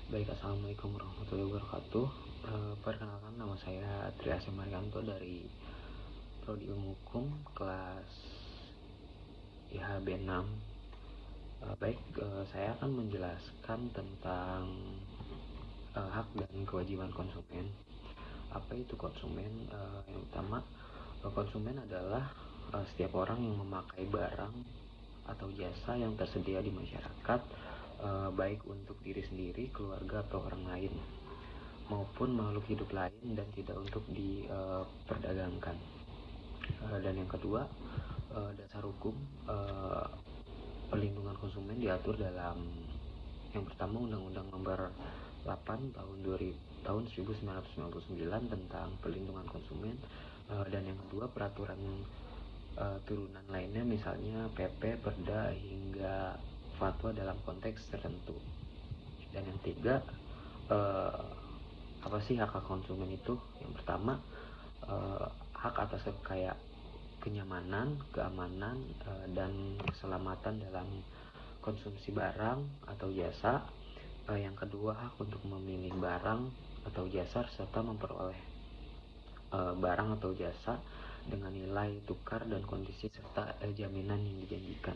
Baik, assalamualaikum warahmatullahi wabarakatuh. Perkenalkan, nama saya Triasya Marianto dari Prodi Ilmu Hukum kelas IHB 6. Saya akan menjelaskan tentang hak dan kewajiban konsumen. Apa itu konsumen? Yang pertama, konsumen adalah setiap orang yang memakai barang atau jasa yang tersedia di masyarakat, baik untuk diri sendiri, keluarga, atau orang lain, maupun makhluk hidup lain, dan tidak untuk diperdagangkan. Dan yang kedua, dasar hukum perlindungan konsumen diatur dalam yang pertama Undang-Undang Nomor 8 tahun 1999 tentang perlindungan konsumen, dan yang kedua peraturan turunan lainnya, misalnya PP, Perda, hingga fatwa dalam konteks tertentu. Dan yang tiga, apa sih hak konsumen itu? Yang pertama, hak atas kenyamanan, keamanan, dan keselamatan dalam konsumsi barang atau jasa. Yang kedua, hak untuk memilih barang atau jasa serta memperoleh barang atau jasa dengan nilai tukar dan kondisi serta jaminan yang dijanjikan.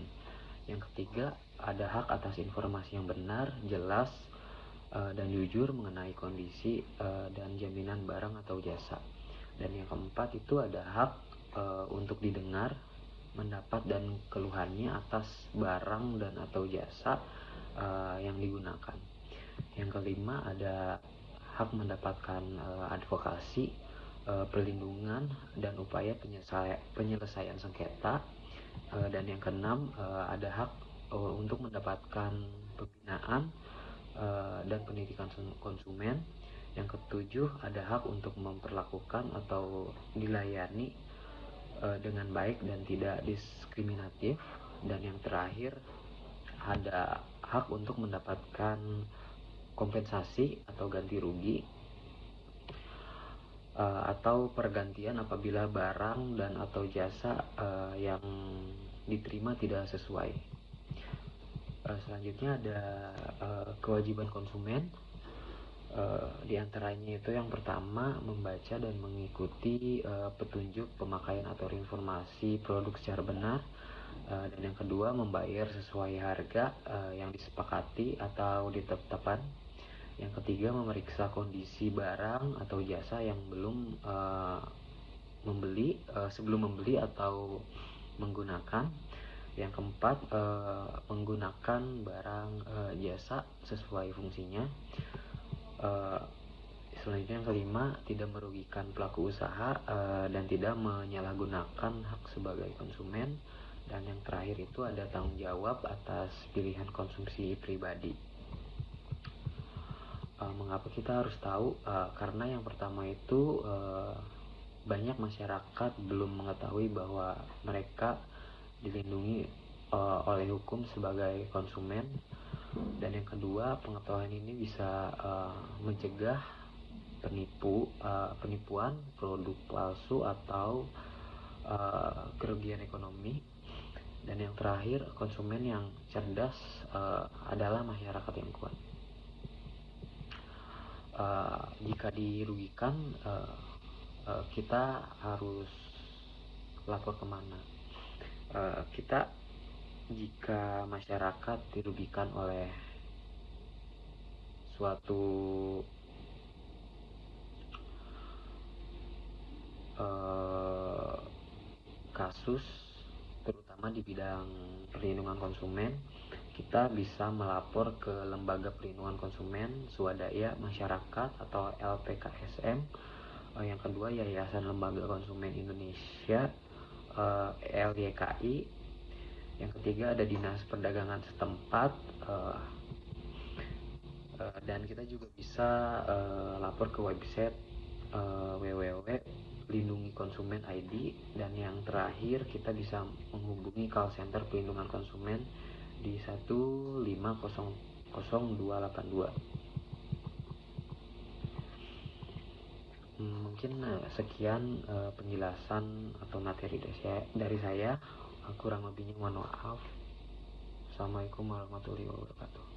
Yang ketiga, ada hak atas informasi yang benar, jelas, dan jujur mengenai kondisi dan jaminan barang atau jasa. Dan yang keempat itu ada hak untuk didengar pendapat dan keluhannya atas barang dan atau jasa yang digunakan. Yang kelima ada hak mendapatkan advokasi, perlindungan, dan upaya penyelesaian sengketa. Dan yang keenam ada hak untuk mendapatkan pembinaan dan pendidikan konsumen. Yang ketujuh ada hak untuk memperlakukan atau dilayani dengan baik dan tidak diskriminatif. Dan yang terakhir ada hak untuk mendapatkan kompensasi atau ganti rugi atau pergantian apabila barang dan atau jasa yang diterima tidak sesuai. Selanjutnya ada kewajiban konsumen. Di antaranya itu yang pertama, membaca dan mengikuti petunjuk pemakaian atau informasi produk secara benar. Dan yang kedua, membayar sesuai harga yang disepakati atau ditetapkan. Yang ketiga, memeriksa kondisi barang atau jasa yang belum sebelum membeli atau menggunakan. Yang keempat, menggunakan barang jasa sesuai fungsinya. Selanjutnya yang kelima, tidak merugikan pelaku usaha dan tidak menyalahgunakan hak sebagai konsumen. Dan yang terakhir itu ada tanggung jawab atas pilihan konsumsi pribadi. Mengapa kita harus tahu? Karena yang pertama itu banyak masyarakat belum mengetahui bahwa mereka dilindungi oleh hukum sebagai konsumen. Dan yang kedua, pengetahuan ini bisa mencegah penipuan, produk palsu, atau kerugian ekonomi. Dan yang terakhir, konsumen yang cerdas adalah masyarakat yang kuat. Jika dirugikan, kita harus lapor kemana? Jika masyarakat dirugikan oleh suatu kasus, terutama di bidang perlindungan konsumen, kita bisa melapor ke Lembaga Perlindungan Konsumen Swadaya Masyarakat atau LPKSM. Yang kedua, Yayasan Lembaga Konsumen Indonesia, LYKI. Yang ketiga, ada Dinas Perdagangan setempat. Dan kita juga bisa lapor ke website www.lindungikonsumen.id. Dan yang terakhir, kita bisa menghubungi call center perlindungan konsumen di 1500282. Mungkin sekian penjelasan atau materi dari saya. Kurang lebihnya mohon maaf. Assalamualaikum warahmatullahi wabarakatuh.